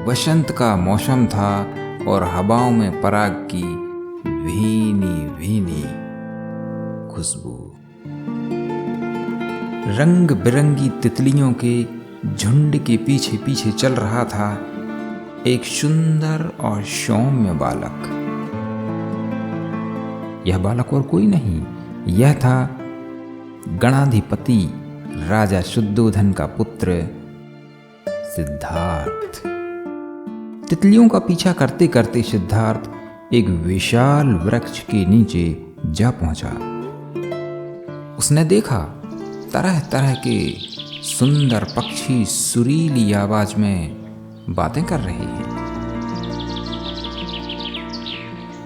वसंत का मौसम था और हवाओं में पराग की भीनी भीनी खुशबू। रंग बिरंगी तितलियों के झुंड के पीछे पीछे चल रहा था एक सुंदर और सौम्य बालक। यह बालक और कोई नहीं, यह था गणाधिपति राजा शुद्धोधन का पुत्र सिद्धार्थ। तितलियों का पीछा करते करते सिद्धार्थ एक विशाल वृक्ष के नीचे जा पहुंचा। उसने देखा तरह तरह के सुंदर पक्षी सुरीली आवाज में बातें कर रहे हैं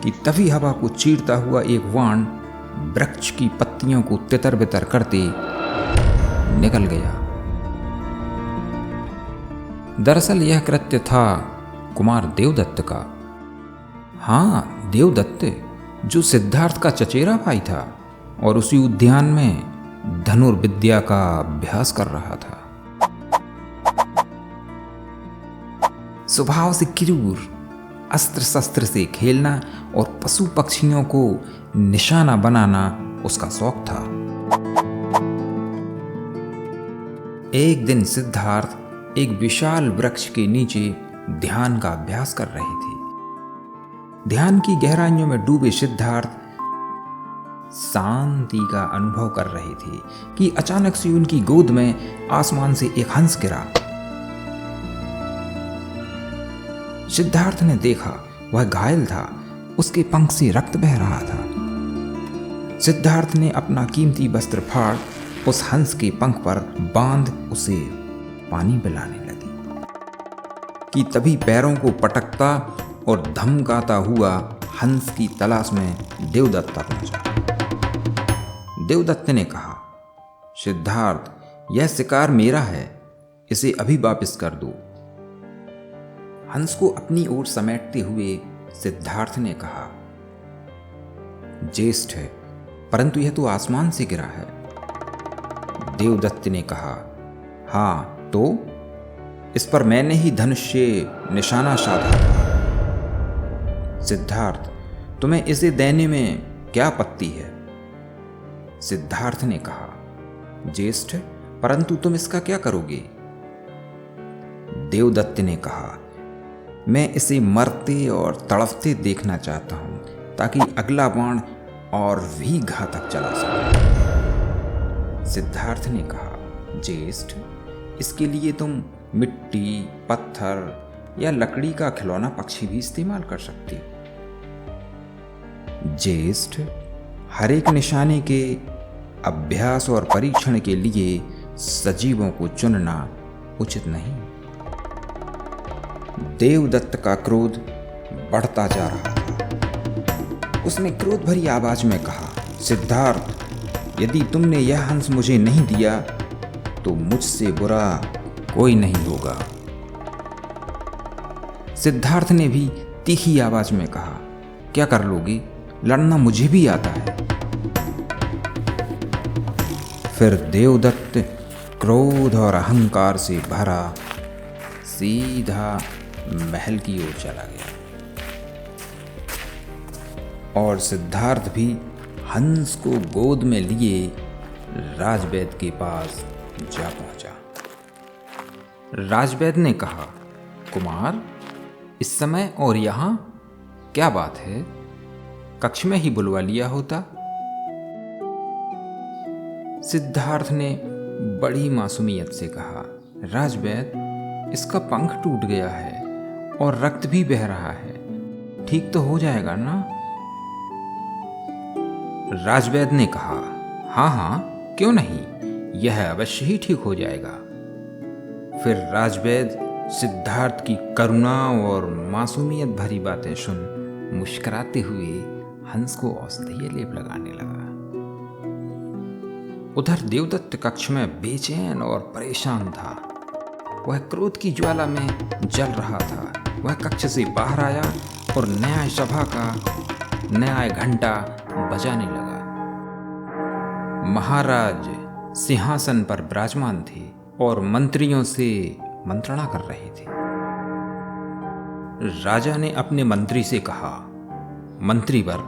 कि तभी हवा को चीरता हुआ एक वाण वृक्ष की पत्तियों को तितर बितर करते निकल गया। दरअसल यह कृत्य था कुमार देवदत्त का। हाँ, देवदत्त, जो सिद्धार्थ का चचेरा भाई था और उसी उद्यान में धनुर्विद्या का अभ्यास कर रहा था। स्वभाव से क्रूर, अस्त्र शस्त्र से खेलना और पशु पक्षियों को निशाना बनाना उसका शौक था। एक दिन सिद्धार्थ एक विशाल वृक्ष के नीचे ध्यान का अभ्यास कर रहे थे। ध्यान की गहराइयों में डूबे सिद्धार्थ शांति का अनुभव कर रहे थे कि अचानक से उनकी गोद में आसमान से एक हंस गिरा। सिद्धार्थ ने देखा वह घायल था, उसके पंख से रक्त बह रहा था। सिद्धार्थ ने अपना कीमती वस्त्र फाड़ उस हंस के पंख पर बांध उसे पानी पिलाने लगी कि तभी पैरों को पटकता और धमकाता हुआ हंस की तलाश में देवदत्त पहुंचा। देवदत्त ने कहा, सिद्धार्थ, यह शिकार मेरा है, इसे अभी वापस कर दो। हंस को अपनी ओर समेटते हुए सिद्धार्थ ने कहा, ज्येष्ठ है, परंतु यह तो आसमान से गिरा है। देवदत्त ने कहा, हाँ तो इस पर मैंने ही धनुष से निशाना साधा था। सिद्धार्थ, तुम्हें इसे देने में क्या आपत्ति है? सिद्धार्थ ने कहा, ज्येष्ठ, परंतु तुम इसका क्या करोगे? देवदत्त ने कहा, मैं इसे मरते और तड़पते देखना चाहता हूं ताकि अगला बाण और भी घातक चला सके। सिद्धार्थ ने कहा, ज्येष्ठ, इसके लिए तुम मिट्टी, पत्थर या लकड़ी का खिलौना पक्षी भी इस्तेमाल कर सकते हो। ज्येष्ठ, हर एक निशाने के अभ्यास और परीक्षण के लिए सजीवों को चुनना उचित नहीं। देवदत्त का क्रोध बढ़ता जा रहा था। उसने क्रोध भरी आवाज में कहा, सिद्धार्थ, यदि तुमने यह हंस मुझे नहीं दिया तो मुझसे बुरा कोई नहीं होगा। सिद्धार्थ ने भी तीखी आवाज में कहा, क्या कर लोगे? लड़ना मुझे भी आता है। फिर देवदत्त क्रोध और अहंकार से भरा सीधा महल की ओर चला गया और सिद्धार्थ भी हंस को गोद में लिए राजवैद्य के पास जा पहुंचा। राजवैद्य ने कहा, कुमार, इस समय और यहां क्या बात है? कक्ष में ही बुलवा लिया होता। सिद्धार्थ ने बड़ी मासूमियत से कहा, राजवैद्य, इसका पंख टूट गया है और रक्त भी बह रहा है, ठीक तो हो जाएगा ना? राजवैद्य ने कहा, हाँ हाँ, क्यों नहीं, यह अवश्य ही ठीक हो जाएगा। फिर राजवैद्य सिद्धार्थ की करुणा और मासूमियत भरी बातें सुन मुस्कुराते हुए हंस को औषधीय लेप लगाने लगा। उधर देवदत्त कक्ष में बेचैन और परेशान था। वह क्रोध की ज्वाला में जल रहा था। वह कक्ष से बाहर आया और न्याय सभा का न्याय घंटा बजाने लगा। महाराज सिंहासन पर विराजमान थे और मंत्रियों से मंत्रणा कर रहे थे। राजा ने अपने मंत्री से कहा, मंत्रीवर,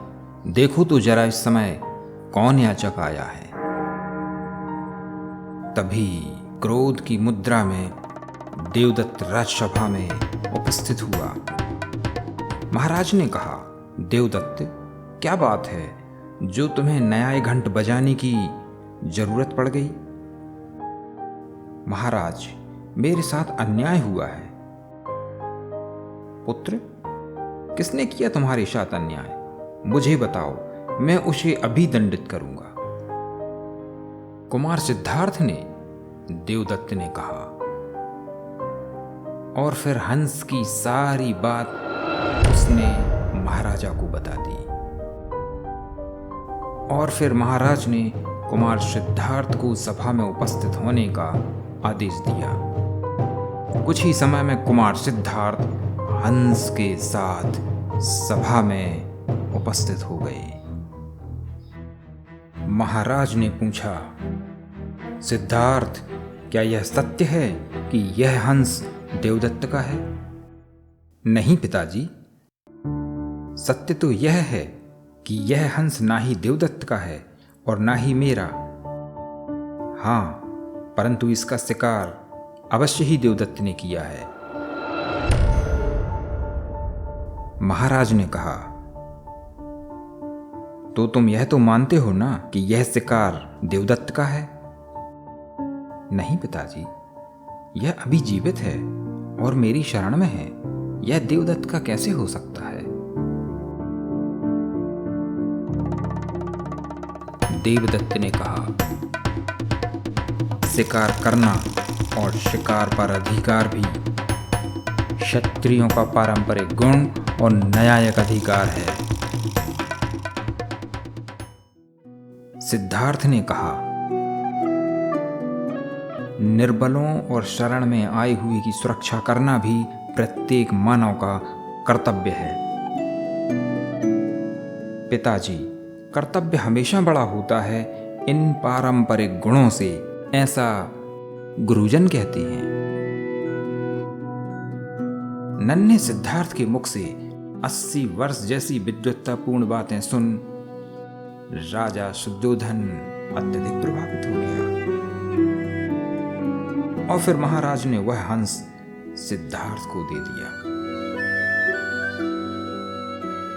देखो तो जरा इस समय कौन याचक आया है। तभी क्रोध की मुद्रा में देवदत्त राजसभा में उपस्थित हुआ। महाराज ने कहा, देवदत्त, क्या बात है जो तुम्हें न्याय घंट बजाने की जरूरत पड़ गई? महाराज, मेरे साथ अन्याय हुआ है। पुत्र, किसने किया तुम्हारे साथ अन्याय? मुझे बताओ, मैं उसे अभी दंडित करूंगा। कुमार सिद्धार्थ ने, देवदत्त ने कहा। और फिर हंस की सारी बात उसने महाराजा को बता दी। और फिर महाराज ने कुमार सिद्धार्थ को सभा में उपस्थित होने का आदेश दिया। कुछ ही समय में कुमार सिद्धार्थ हंस के साथ सभा में उपस्थित हो गए। महाराज ने पूछा, सिद्धार्थ, क्या यह सत्य है कि यह हंस देवदत्त का है? नहीं पिताजी, सत्य तो यह है कि यह हंस ना ही देवदत्त का है और ना ही मेरा। हाँ, परंतु इसका शिकार अवश्य ही देवदत्त ने किया है। महाराज ने कहा, तो तुम यह तो मानते हो ना कि यह शिकार देवदत्त का है? नहीं पिताजी, यह अभी जीवित है और मेरी शरण में है। यह देवदत्त का कैसे हो सकता है? देवदत्त ने कहा, शिकार करना और शिकार पर अधिकार भी क्षत्रियों का पारंपरिक गुण और न्यायिक अधिकार है। सिद्धार्थ ने कहा, निर्बलों और शरण में आए हुए की सुरक्षा करना भी प्रत्येक मानव का कर्तव्य है। पिताजी, कर्तव्य हमेशा बड़ा होता है इन पारंपरिक गुणों से, ऐसा गुरुजन कहते हैं। नन्हे सिद्धार्थ के मुख से 80 वर्ष जैसी विद्वत्तापूर्ण बातें सुन राजा शुद्धोधन अत्यधिक प्रभावित हो गया। और फिर महाराज ने वह हंस सिद्धार्थ को दे दिया।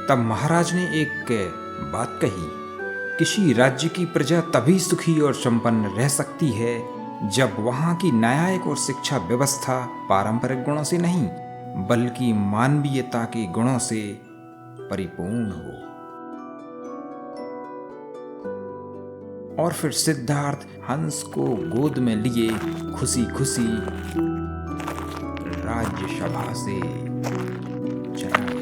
तब महाराज ने एक बात कही, किसी राज्य की प्रजा तभी सुखी और संपन्न रह सकती है जब वहां की न्यायिक और शिक्षा व्यवस्था पारंपरिक गुणों से नहीं बल्कि मानवीयता के गुणों से परिपूर्ण हो। और फिर सिद्धार्थ हंस को गोद में लिए खुशी खुशी राज्यसभा से चला गया।